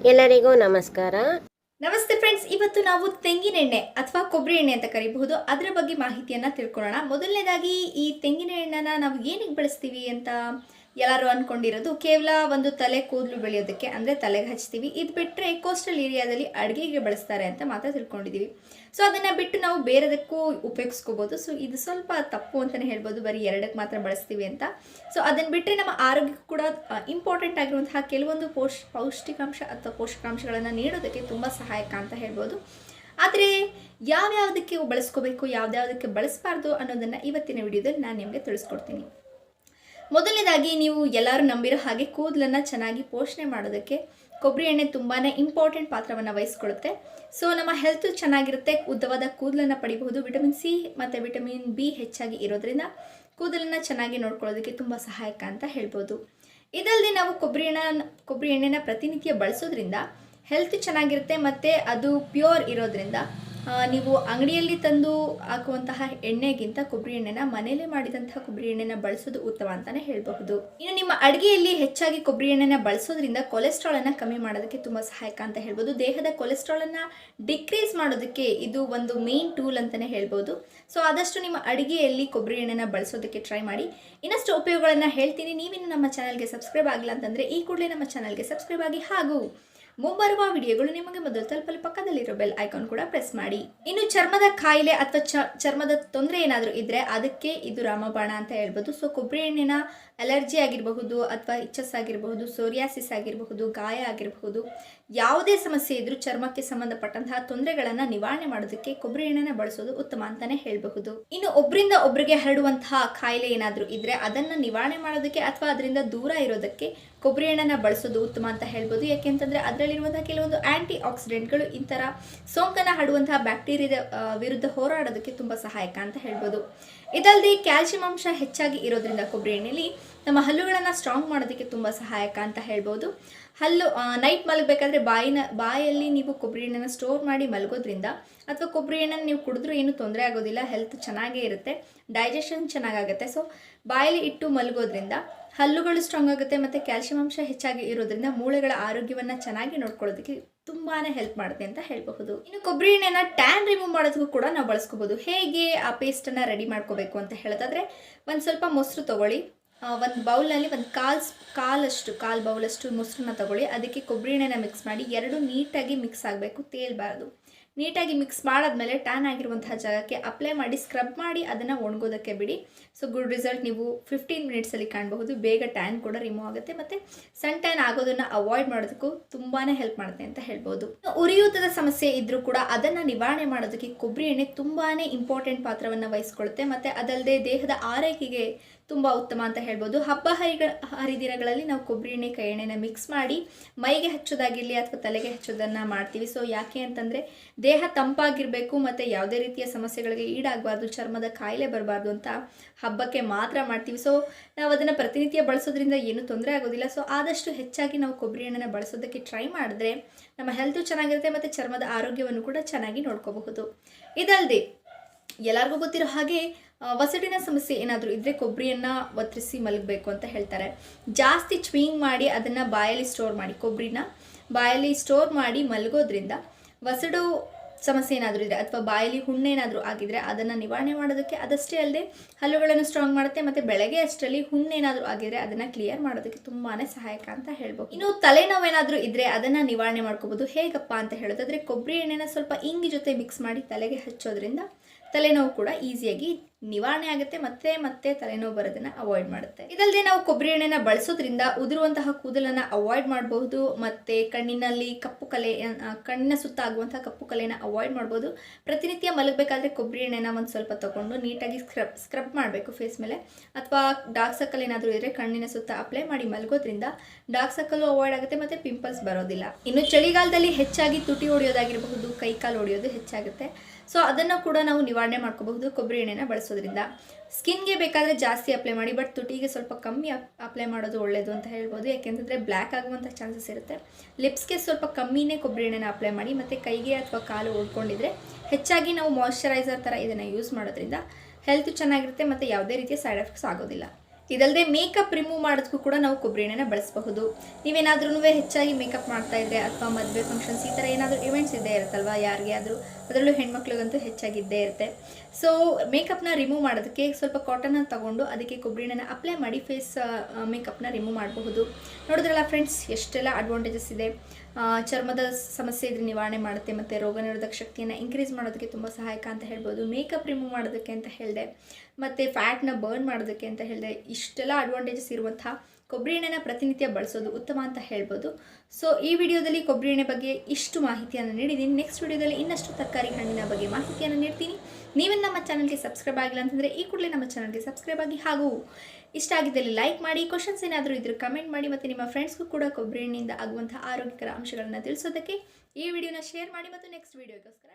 ಎಲ್ಲರಿಗೂ ನಮಸ್ಕಾರ. ನಮಸ್ತೆ ಫ್ರೆಂಡ್ಸ್, ಇವತ್ತು ನಾವು ತೆಂಗಿನ ಎಣ್ಣೆ ಅಥವಾ ಕೊಬ್ಬರಿ ಎಣ್ಣೆ ಅಂತ ಕರಿಬಹುದು ಅದರ ಬಗ್ಗೆ ಮಾಹಿತಿಯನ್ನು ತಿಳ್ಕೊಳ್ಳೋಣ. ಮೊದಲನೇದಾಗಿ ಈ ತೆಂಗಿನ ಎಣ್ಣೆನ ನಾವು ಏನಕ್ಕೆ ಬಳಸ್ತೀವಿ ಅಂತ ಎಲ್ಲರೂ ಅಂದ್ಕೊಂಡಿರೋದು ಕೇವಲ ಒಂದು ತಲೆ ಕೂದಲು ಬೆಳೆಯೋದಕ್ಕೆ, ಅಂದರೆ ತಲೆಗೆ ಹಚ್ತೀವಿ. ಇದು ಬಿಟ್ಟರೆ ಕೋಸ್ಟಲ್ ಏರಿಯಾದಲ್ಲಿ ಅಡುಗೆಗೆ ಬಳಸ್ತಾರೆ ಅಂತ ಮಾತ್ರ ತಿಳ್ಕೊಂಡಿದ್ದೀವಿ. ಸೊ ಅದನ್ನು ಬಿಟ್ಟು ನಾವು ಬೇರೆದಕ್ಕೂ ಉಪಯೋಗಿಸ್ಕೋಬೋದು. ಸೊ ಇದು ಸ್ವಲ್ಪ ತಪ್ಪು ಅಂತಲೇ ಹೇಳ್ಬೋದು, ಬರೀ ಎರಡಕ್ಕೆ ಮಾತ್ರ ಬಳಸ್ತೀವಿ ಅಂತ. ಸೊ ಅದನ್ನು ಬಿಟ್ಟರೆ ನಮ್ಮ ಆರೋಗ್ಯಕ್ಕೂ ಕೂಡ ಇಂಪಾರ್ಟೆಂಟ್ ಆಗಿರುವಂತಹ ಕೆಲವೊಂದು ಪೌಷ್ಟಿಕಾಂಶ ಅಥವಾ ಪೋಷಕಾಂಶಗಳನ್ನು ನೀಡೋದಕ್ಕೆ ತುಂಬ ಸಹಾಯಕ ಅಂತ ಹೇಳ್ಬೋದು. ಆದರೆ ಯಾವ್ಯಾವುದಕ್ಕೆ ಬಳಸ್ಕೋಬೇಕು, ಯಾವ್ದ್ಯಾವುದಕ್ಕೆ ಬಳಸಬಾರ್ದು ಅನ್ನೋದನ್ನು ಇವತ್ತಿನ ವಿಡಿಯೋದಲ್ಲಿ ನಾನು ನಿಮಗೆ ತಿಳಿಸ್ಕೊಡ್ತೀನಿ. ಮೊದಲನೇದಾಗಿ ನೀವು ಎಲ್ಲರೂ ನಂಬಿರೋ ಹಾಗೆ ಕೂದಲನ್ನು ಚೆನ್ನಾಗಿ ಪೋಷಣೆ ಮಾಡೋದಕ್ಕೆ ಕೊಬ್ಬರಿ ಎಣ್ಣೆ ತುಂಬಾ ಇಂಪಾರ್ಟೆಂಟ್ ಪಾತ್ರವನ್ನು ವಹಿಸ್ಕೊಳ್ಳುತ್ತೆ. ಸೊ ನಮ್ಮ ಹೆಲ್ತ್ ಚೆನ್ನಾಗಿರುತ್ತೆ, ಉದ್ದವಾದ ಕೂದಲನ್ನು ಪಡಿಬಹುದು. ವಿಟಮಿನ್ ಸಿ ಮತ್ತು ವಿಟಮಿನ್ ಬಿ ಹೆಚ್ಚಾಗಿ ಇರೋದ್ರಿಂದ ಕೂದಲನ್ನು ಚೆನ್ನಾಗಿ ನೋಡ್ಕೊಳ್ಳೋದಕ್ಕೆ ತುಂಬ ಸಹಾಯಕ ಅಂತ ಹೇಳ್ಬೋದು. ಇದಲ್ಲದೆ ನಾವು ಕೊಬ್ಬರಿ ಎಣ್ಣೆನ ಪ್ರತಿನಿತ್ಯ ಬಳಸೋದ್ರಿಂದ ಹೆಲ್ತ್ ಚೆನ್ನಾಗಿರುತ್ತೆ ಮತ್ತು ಅದು ಪ್ಯೂರ್ ಇರೋದ್ರಿಂದ ನೀವು ಅಂಗಡಿಯಲ್ಲಿ ತಂದು ಹಾಕುವಂತಹ ಎಣ್ಣೆಗಿಂತ ಕೊಬ್ಬರಿ ಎಣ್ಣೆನ ಮನೆಯಲ್ಲೇ ಮಾಡಿದಂತಹ ಕೊಬ್ಬರಿ ಎಣ್ಣೆನ ಬಳಸೋದು ಉತ್ತಮ ಅಂತಲೇ ಹೇಳಬಹುದು. ಇನ್ನು ನಿಮ್ಮ ಅಡುಗೆಯಲ್ಲಿ ಹೆಚ್ಚಾಗಿ ಕೊಬ್ಬರಿ ಎಣ್ಣೆನ ಬಳಸೋದ್ರಿಂದ ಕೊಲೆಸ್ಟ್ರಾಲನ್ನು ಕಮ್ಮಿ ಮಾಡೋದಕ್ಕೆ ತುಂಬ ಸಹಾಯಕ ಅಂತ ಹೇಳ್ಬೋದು. ದೇಹದ ಕೊಲೆಸ್ಟ್ರಾಲನ್ನು ಡಿಕ್ರೀಸ್ ಮಾಡೋದಕ್ಕೆ ಇದು ಒಂದು ಮೇನ್ ಟೂಲ್ ಅಂತಲೇ ಹೇಳ್ಬೋದು. ಸೊ ಆದಷ್ಟು ನಿಮ್ಮ ಅಡುಗೆಯಲ್ಲಿ ಕೊಬ್ಬರಿ ಎಣ್ಣೆನ ಬಳಸೋದಕ್ಕೆ ಟ್ರೈ ಮಾಡಿ. ಇನ್ನಷ್ಟು ಉಪಯೋಗಗಳನ್ನು ಹೇಳ್ತೀನಿ. ನೀವಿನ್ನು ನಮ್ಮ ಚಾನಲ್ಗೆ ಸಬ್ಸ್ಕ್ರೈಬ್ ಆಗಿಲ್ಲ ಅಂತಂದರೆ ಈ ಕೂಡಲೇ ನಮ್ಮ ಚಾನಲ್ಗೆ ಸಬ್ಸ್ಕ್ರೈಬ್ ಆಗಿ, ಹಾಗೂ ಮುಂಬರುವ ವಿಡಿಯೋಗಳು ನಿಮಗೆ ಮೊದಲು ತಲುಪಲು ಪಕ್ಕದಲ್ಲಿರೋ ಬೆಲ್ ಐಕಾನ್ ಕೂಡ ಪ್ರೆಸ್ ಮಾಡಿ. ಇನ್ನು ಚರ್ಮದ ಕಾಯಿಲೆ ಅಥವಾ ಚರ್ಮದ ತೊಂದರೆ ಏನಾದರೂ ಇದ್ದರೆ ಅದಕ್ಕೆ ಇದು ರಾಮಬಾಣ ಅಂತ ಹೇಳ್ಬೋದು. ಸೊ ಕೊಬ್ಬರಿ ಎಣ್ಣೆನ ಅಲರ್ಜಿ ಆಗಿರಬಹುದು ಅಥವಾ ಇಚ್ಚಸ್ ಆಗಿರಬಹುದು, ಸೋರಿಯಾಸಿಸ್ ಆಗಿರಬಹುದು, ಗಾಯ ಆಗಿರಬಹುದು, ಯಾವುದೇ ಸಮಸ್ಯೆ ಇದ್ರೂ ಚರ್ಮಕ್ಕೆ ಸಂಬಂಧಪಟ್ಟಂತಹ ತೊಂದರೆಗಳನ್ನು ನಿವಾರಣೆ ಮಾಡೋದಕ್ಕೆ ಕೊಬ್ಬರಿ ಎಣ್ಣೆನ ಬಳಸೋದು ಉತ್ತಮ ಅಂತಾನೆ ಹೇಳಬಹುದು. ಇನ್ನು ಒಬ್ಬರಿಂದ ಒಬ್ಬರಿಗೆ ಹರಡುವಂತಹ ಕಾಯಿಲೆ ಏನಾದರೂ ಇದ್ರೆ ಅದನ್ನು ನಿವಾರಣೆ ಮಾಡೋದಕ್ಕೆ ಅಥವಾ ಅದರಿಂದ ದೂರ ಇರೋದಕ್ಕೆ ಕೊಬ್ಬರಿ ಎಣ್ಣೆನ ಬಳಸೋದು ಉತ್ತಮ ಅಂತ ಹೇಳ್ಬೋದು. ಯಾಕೆಂತಂದರೆ ಅದರಲ್ಲಿರುವಂತಹ ಕೆಲವೊಂದು ಆಂಟಿ ಆಕ್ಸಿಡೆಂಟ್ಗಳು ಇಂಥರ ಸೋಂಕನ್ನು ಹರಡುವಂತಹ ಬ್ಯಾಕ್ಟೀರಿಯಾದ ವಿರುದ್ಧ ಹೋರಾಡೋದಕ್ಕೆ ತುಂಬ ಸಹಾಯಕ ಅಂತ ಹೇಳ್ಬೋದು. ಇದಲ್ಲದೆ ಕ್ಯಾಲ್ಸಿಯಂ ಅಂಶ ಹೆಚ್ಚಾಗಿ ಇರೋದ್ರಿಂದ ಕೊಬ್ಬರಿ ಎಣ್ಣೆಯಲ್ಲಿ ನಮ್ಮ ಹಲ್ಲುಗಳನ್ನು ಸ್ಟ್ರಾಂಗ್ ಮಾಡೋದಕ್ಕೆ ತುಂಬ ಸಹಾಯಕ ಅಂತ ಹೇಳ್ಬೋದು. ನೈಟ್ ಮಲಗಬೇಕಾದ್ರೆ ಬಾಯಲ್ಲಿ ನೀವು ಕೊಬ್ಬರಿ ಎಣ್ಣೆನ ಸ್ಟೋರ್ ಮಾಡಿ ಮಲಗೋದ್ರಿಂದ ಅಥವಾ ಕೊಬ್ಬರಿ ಎಣ್ಣೆನ ನೀವು ಕುಡಿದ್ರೂ ಏನೂ ತೊಂದರೆ ಆಗೋದಿಲ್ಲ, ಹೆಲ್ತ್ ಚೆನ್ನಾಗೇ ಇರುತ್ತೆ, ಡೈಜೆಷನ್ ಚೆನ್ನಾಗಾಗುತ್ತೆ. ಸೊ ಬಾಯಲ್ಲಿ ಇಟ್ಟು ಮಲಗೋದ್ರಿಂದ ಹಲ್ಲುಗಳು ಸ್ಟ್ರಾಂಗ್ ಆಗುತ್ತೆ ಮತ್ತು ಕ್ಯಾಲ್ಸಿಯಂ ಅಂಶ ಹೆಚ್ಚಾಗಿ ಇರೋದ್ರಿಂದ ಮೂಳೆಗಳ ಆರೋಗ್ಯವನ್ನು ಚೆನ್ನಾಗಿ ನೋಡ್ಕೊಳ್ಳೋದಕ್ಕೆ ತುಂಬಾ ಹೆಲ್ಪ್ ಮಾಡುತ್ತೆ ಅಂತ ಹೇಳಬಹುದು. ಇನ್ನು ಕೊಬ್ಬರಿ ಎಣ್ಣೆನ ಟ್ಯಾನ್ ರಿಮೂವ್ ಮಾಡೋದಕ್ಕೂ ಕೂಡ ನಾವು ಬಳಸ್ಕೋಬಹುದು. ಹೇಗೆ ಆ ಪೇಸ್ಟನ್ನು ರೆಡಿ ಮಾಡ್ಕೋಬೇಕು ಅಂತ ಹೇಳೋದಾದರೆ, ಒಂದು ಸ್ವಲ್ಪ ಮೊಸರು ತೊಗೊಳ್ಳಿ, ಒಂದು ಬೌಲ್ನಲ್ಲಿ ಒಂದು ಕಾಲು ಬೌಲಷ್ಟು ಮೊಸರನ್ನ ತಗೊಳ್ಳಿ. ಅದಕ್ಕೆ ಕೊಬ್ಬರಿ ಎಣ್ಣೆನ ಮಿಕ್ಸ್ ಮಾಡಿ, ಎರಡು ನೀಟಾಗಿ ಮಿಕ್ಸ್ ಆಗಬೇಕು, ತೇಲ್ಬಾರ್ದು. ನೀಟಾಗಿ ಮಿಕ್ಸ್ ಮಾಡಾದ್ಮೇಲೆ ಟ್ಯಾನ್ ಆಗಿರುವಂತಹ ಜಾಗಕ್ಕೆ ಅಪ್ಲೈ ಮಾಡಿ ಸ್ಕ್ರಬ್ ಮಾಡಿ ಅದನ್ನು ಒಣಗೋದಕ್ಕೆ ಬಿಡಿ. ಸೊ ಗುಡ್ ರಿಸಲ್ಟ್ ನೀವು 15 ಮಿನಿಟ್ಸಲ್ಲಿ ಕಾಣಬಹುದು. ಬೇಗ ಟ್ಯಾನ್ ಕೂಡ ರಿಮೂವ್ ಆಗುತ್ತೆ ಮತ್ತು ಸನ್ ಟ್ಯಾನ್ ಆಗೋದನ್ನು ಅವಾಯ್ಡ್ ಮಾಡೋದಕ್ಕೂ ತುಂಬಾ ಹೆಲ್ಪ್ ಮಾಡುತ್ತೆ ಅಂತ ಹೇಳ್ಬೋದು. ಉರಿಯೂತದ ಸಮಸ್ಯೆ ಇದ್ರೂ ಕೂಡ ಅದನ್ನು ನಿವಾರಣೆ ಮಾಡೋದಕ್ಕೆ ಕೊಬ್ಬರಿ ಎಣ್ಣೆ ತುಂಬಾ ಇಂಪಾರ್ಟೆಂಟ್ ಪಾತ್ರವನ್ನು ವಹಿಸ್ಕೊಳ್ಳುತ್ತೆ ಮತ್ತು ಅದಲ್ಲದೆ ದೇಹದ ಆರೈಕೆಗೆ ತುಂಬ ಉತ್ತಮ ಅಂತ ಹೇಳ್ಬೋದು. ಹಬ್ಬ ಹರಿದಿನಗಳಲ್ಲಿ ನಾವು ಕೊಬ್ಬರಿ ಎಣ್ಣೆ ಕೈ ಎಣ್ಣೆನ ಮಿಕ್ಸ್ ಮಾಡಿ ಮೈಗೆ ಹಚ್ಚೋದಾಗಿರಲಿ ಅಥವಾ ತಲೆಗೆ ಹಚ್ಚೋದನ್ನು ಮಾಡ್ತೀವಿ. ಸೊ ಯಾಕೆ ಅಂತಂದರೆ ದೇಹ ತಂಪಾಗಿರಬೇಕು ಮತ್ತು ಯಾವುದೇ ರೀತಿಯ ಸಮಸ್ಯೆಗಳಿಗೆ ಈಡಾಗಬಾರ್ದು, ಚರ್ಮದ ಕಾಯಿಲೆ ಬರಬಾರ್ದು ಅಂತ ಹಬ್ಬಕ್ಕೆ ಮಾತ್ರ ಮಾಡ್ತೀವಿ. ಸೊ ನಾವು ಅದನ್ನು ಪ್ರತಿನಿತ್ಯ ಬಳಸೋದ್ರಿಂದ ಏನೂ ತೊಂದರೆ ಆಗೋದಿಲ್ಲ. ಸೊ ಆದಷ್ಟು ಹೆಚ್ಚಾಗಿ ನಾವು ಕೊಬ್ಬರಿ ಎಣ್ಣೆನ ಬಳಸೋದಕ್ಕೆ ಟ್ರೈ ಮಾಡಿದ್ರೆ ನಮ್ಮ ಹೆಲ್ತು ಚೆನ್ನಾಗಿರುತ್ತೆ ಮತ್ತು ಚರ್ಮದ ಆರೋಗ್ಯವನ್ನು ಕೂಡ ಚೆನ್ನಾಗಿ ನೋಡ್ಕೋಬಹುದು. ಇದಲ್ಲದೆ ಎಲ್ಲರಿಗೂ ಗೊತ್ತಿರೋ ಹಾಗೆ ವಸಡಿನ ಸಮಸ್ಯೆ ಏನಾದರೂ ಇದ್ದರೆ ಕೊಬ್ಬರಿಯನ್ನು ಒತ್ತರಿಸಿ ಮಲಗಬೇಕು ಅಂತ ಹೇಳ್ತಾರೆ. ಜಾಸ್ತಿ ಚ್ವಿಂಗ್ ಮಾಡಿ ಅದನ್ನು ಬಾಯಲ್ಲಿ ಸ್ಟೋರ್ ಮಾಡಿ, ಕೊಬ್ಬರಿನ ಬಾಯಲ್ಲಿ ಸ್ಟೋರ್ ಮಾಡಿ ಮಲಗೋದ್ರಿಂದ ವಸಡು ಸಮಸ್ಯೆ ಏನಾದರೂ ಇದ್ದರೆ ಅಥವಾ ಬಾಯಲ್ಲಿ ಹುಣ್ಣೇನಾದರೂ ಆಗಿದ್ರೆ ಅದನ್ನು ನಿವಾರಣೆ ಮಾಡೋದಕ್ಕೆ, ಅದಷ್ಟೇ ಅಲ್ಲದೆ ಹಲ್ಲುಗಳನ್ನು ಸ್ಟ್ರಾಂಗ್ ಮಾಡುತ್ತೆ ಮತ್ತು ಬೆಳಗ್ಗೆ ಅಷ್ಟರಲ್ಲಿ ಹುಣ್ಣೇನಾದರೂ ಆಗಿದ್ರೆ ಅದನ್ನು ಕ್ಲಿಯರ್ ಮಾಡೋದಕ್ಕೆ ತುಂಬಾ ಸಹಾಯಕ ಅಂತ ಹೇಳ್ಬೋದು. ಇನ್ನು ತಲೆನೋವೇನಾದರೂ ಇದ್ದರೆ ಅದನ್ನು ನಿವಾರಣೆ ಮಾಡ್ಕೋಬೋದು. ಹೇಗಪ್ಪ ಅಂತ ಹೇಳೋದಾದರೆ, ಕೊಬ್ಬರಿ ಎಣ್ಣೆನ ಸ್ವಲ್ಪ ಇಂಗಿ ಜೊತೆ ಮಿಕ್ಸ್ ಮಾಡಿ ತಲೆಗೆ ಹಚ್ಚೋದ್ರಿಂದ ತಲೆನೋವು ಕೂಡ ಈಸಿಯಾಗಿ ನಿವಾರಣೆ ಆಗುತ್ತೆ ಮತ್ತೆ ತಲೆನೋವು ಬರೋದನ್ನು ಅವಾಯ್ಡ್ ಮಾಡುತ್ತೆ. ಇದಲ್ಲದೆ ನಾವು ಕೊಬ್ಬರಿ ಎಣ್ಣೆನ ಬಳಸೋದ್ರಿಂದ ಉದುರುವಂತಹ ಕೂದಲನ್ನು ಅವಾಯ್ಡ್ ಮಾಡಬಹುದು ಮತ್ತು ಕಣ್ಣಿನ ಸುತ್ತ ಆಗುವಂತಹ ಕಪ್ಪು ಕಲೆನ ಅವಾಯ್ಡ್ ಮಾಡ್ಬೋದು. ಪ್ರತಿನಿತ್ಯ ಮಲಗಬೇಕಾದ್ರೆ ಕೊಬ್ಬರಿ ಎಣ್ಣೆನ ಒಂದು ಸ್ವಲ್ಪ ತಗೊಂಡು ನೀಟಾಗಿ ಸ್ಕ್ರಬ್ ಮಾಡಬೇಕು ಫೇಸ್ ಮೇಲೆ, ಅಥವಾ ಡಾರ್ಕ್ ಸರ್ಕಲ್ ಏನಾದರೂ ಇದ್ದರೆ ಕಣ್ಣಿನ ಸುತ್ತ ಅಪ್ಲೈ ಮಾಡಿ ಮಲಗೋದ್ರಿಂದ ಡಾರ್ಕ್ ಸರ್ಕಲ್ ಅವಾಯ್ಡ್ ಆಗುತ್ತೆ ಮತ್ತು ಪಿಂಪಲ್ಸ್ ಬರೋದಿಲ್ಲ. ಇನ್ನು ಚಳಿಗಾಲದಲ್ಲಿ ಹೆಚ್ಚಾಗಿ ತುಟಿ ಹೊಡೆಯೋದಾಗಿರಬಹುದು, ಕೈಕಾಲು ಹೊಡೆಯೋದು ಹೆಚ್ಚಾಗುತ್ತೆ. ಸೊ ಅದನ್ನು ಕೂಡ ನಾವು ನಿವಾರಣೆ ಮಾಡ್ಕೋಬಹುದು ಕೊಬ್ಬರಿ ಎಣ್ಣೆನ ಬಳಸೋದ್ರಿಂದ. ಸ್ಕಿನ್ಗೆ ಬೇಕಾದರೆ ಜಾಸ್ತಿ ಅಪ್ಲೈ ಮಾಡಿ, ಬಟ್ ತುಟಿಗೆ ಸ್ವಲ್ಪ ಕಮ್ಮಿ ಅಪ್ಲೈ ಮಾಡೋದು ಒಳ್ಳೆಯದು ಅಂತ ಹೇಳ್ಬೋದು. ಯಾಕೆಂತಂದರೆ ಬ್ಲ್ಯಾಕ್ ಆಗುವಂಥ ಚಾನ್ಸಸ್ ಇರುತ್ತೆ. ಲಿಪ್ಸ್ಗೆ ಸ್ವಲ್ಪ ಕಮ್ಮಿನೇ ಕೊಬ್ಬರಿ ಎಣ್ಣೆನ ಅಪ್ಲೈ ಮಾಡಿ ಮತ್ತು ಕೈಗೆ ಅಥವಾ ಕಾಲು ಉಳ್ಕೊಂಡಿದ್ರೆ ಹೆಚ್ಚಾಗಿ ನಾವು ಮಾಯ್ಶ್ಚರೈಸರ್ ಥರ ಇದನ್ನು ಯೂಸ್ ಮಾಡೋದ್ರಿಂದ ಹೆಲ್ತ್ ಚೆನ್ನಾಗಿರುತ್ತೆ ಮತ್ತು ಯಾವುದೇ ರೀತಿಯ ಸೈಡ್ ಎಫೆಕ್ಟ್ಸ್ ಆಗೋದಿಲ್ಲ. ಇದಲ್ಲದೆ ಮೇಕಪ್ ರಿಮೂವ್ ಮಾಡೋದಕ್ಕೂ ಕೂಡ ನಾವು ಕೊಬ್ಬರಿ ಎಣ್ಣೆನ ಬಳಸಬಹುದು. ನೀವೇನಾದ್ರೂ ಹೆಚ್ಚಾಗಿ ಮೇಕಪ್ ಮಾಡ್ತಾ ಇದ್ರೆ ಅಥವಾ ಮದುವೆ ಫಂಕ್ಷನ್ಸ್ ಈ ಥರ ಏನಾದರೂ ಇವೆಂಟ್ಸ್ ಇದ್ದೇ ಇರುತ್ತಲ್ವ ಯಾರಿಗೆ ಆದರೂ, ಅದರಲ್ಲೂ ಹೆಣ್ಮಕ್ಳಿಗಂತೂ ಹೆಚ್ಚಾಗಿದ್ದೇ ಇರುತ್ತೆ. ಸೊ ಮೇಕಪ್ನ ರಿಮೂವ್ ಮಾಡೋದಕ್ಕೆ ಸ್ವಲ್ಪ ಕಾಟನ್ನ ತಗೊಂಡು ಅದಕ್ಕೆ ಕೊಬ್ಬರಿ ಎಣ್ಣೆನ ಅಪ್ಲೈ ಮಾಡಿ ಫೇಸ್ ಮೇಕಪ್ನ ರಿಮೂವ್ ಮಾಡಬಹುದು. ನೋಡಿದ್ರಲ್ಲ ಫ್ರೆಂಡ್ಸ್, ಎಷ್ಟೆಲ್ಲ ಅಡ್ವಾಂಟೇಜಸ್ ಇದೆ. ಚರ್ಮದ ಸಮಸ್ಯೆ ಇದ್ರೆ ನಿವಾರಣೆ ಮಾಡುತ್ತೆ, ಮತ್ತು ರೋಗ ನಿರೋಧಕ ಶಕ್ತಿಯನ್ನು ಇನ್ಕ್ರೀಸ್ ಮಾಡೋದಕ್ಕೆ ತುಂಬ ಸಹಾಯಕ ಅಂತ ಹೇಳ್ಬೋದು. ಮೇಕಪ್ ರಿಮೂವ್ ಮಾಡೋದಕ್ಕೆ ಅಂತ ಹೇಳಿದೆ, ಮತ್ತು ಫ್ಯಾಟ್ನ ಬರ್ನ್ ಮಾಡೋದಕ್ಕೆ ಅಂತ ಹೇಳಿದೆ. ಇಷ್ಟೆಲ್ಲ ಅಡ್ವಾಂಟೇಜಸ್ ಇರುವಂತಹ ಕೊಬ್ಬರಿ ಎಣ್ಣೆನ ಪ್ರತಿನಿತ್ಯ ಬಳಸೋದು ಉತ್ತಮ ಅಂತ ಹೇಳ್ಬೋದು. ಸೊ ಈ ವಿಡಿಯೋದಲ್ಲಿ ಕೊಬ್ಬರಿ ಎಣ್ಣೆ ಬಗ್ಗೆ ಇಷ್ಟು ಮಾಹಿತಿಯನ್ನು ನೀಡಿದ್ದೀನಿ. ನೆಕ್ಸ್ಟ್ ವಿಡಿಯೋದಲ್ಲಿ ಇನ್ನಷ್ಟು ತರಕಾರಿ ಹಣ್ಣಿನ ಬಗ್ಗೆ ಮಾಹಿತಿಯನ್ನು ನೀಡ್ತೀನಿ. ನೀವೇನು ನಮ್ಮ ಚಾನಲ್ಗೆ ಸಬ್ಸ್ಕ್ರೈಬ್ ಆಗಿಲ್ಲ ಅಂತಂದರೆ ಈ ಕೂಡಲೇ ನಮ್ಮ ಚಾನಲ್ಗೆ ಸಬ್ಸ್ಕ್ರೈಬ್ ಆಗಿ, ಹಾಗೂ ಇಷ್ಟ ಆಗಿದ್ದಲ್ಲಿ ಲೈಕ್ ಮಾಡಿ, ಕ್ವಶನ್ಸ್ ಏನಾದರೂ ಇದ್ರೂ ಕಮೆಂಟ್ ಮಾಡಿ, ಮತ್ತು ನಿಮ್ಮ ಫ್ರೆಂಡ್ಸ್ಗೂ ಕೂಡ ಕೊಬ್ಬರಿ ಎಣ್ಣೆಯಿಂದ ಆಗುವಂಥ ಆರೋಗ್ಯಕರ ಅಂಶಗಳನ್ನು ತಿಳಿಸೋದಕ್ಕೆ ಈ ವಿಡಿಯೋನ ಶೇರ್ ಮಾಡಿ, ಮತ್ತು ನೆಕ್ಸ್ಟ್ ವಿಡಿಯೋಗೋಸ್ಕರ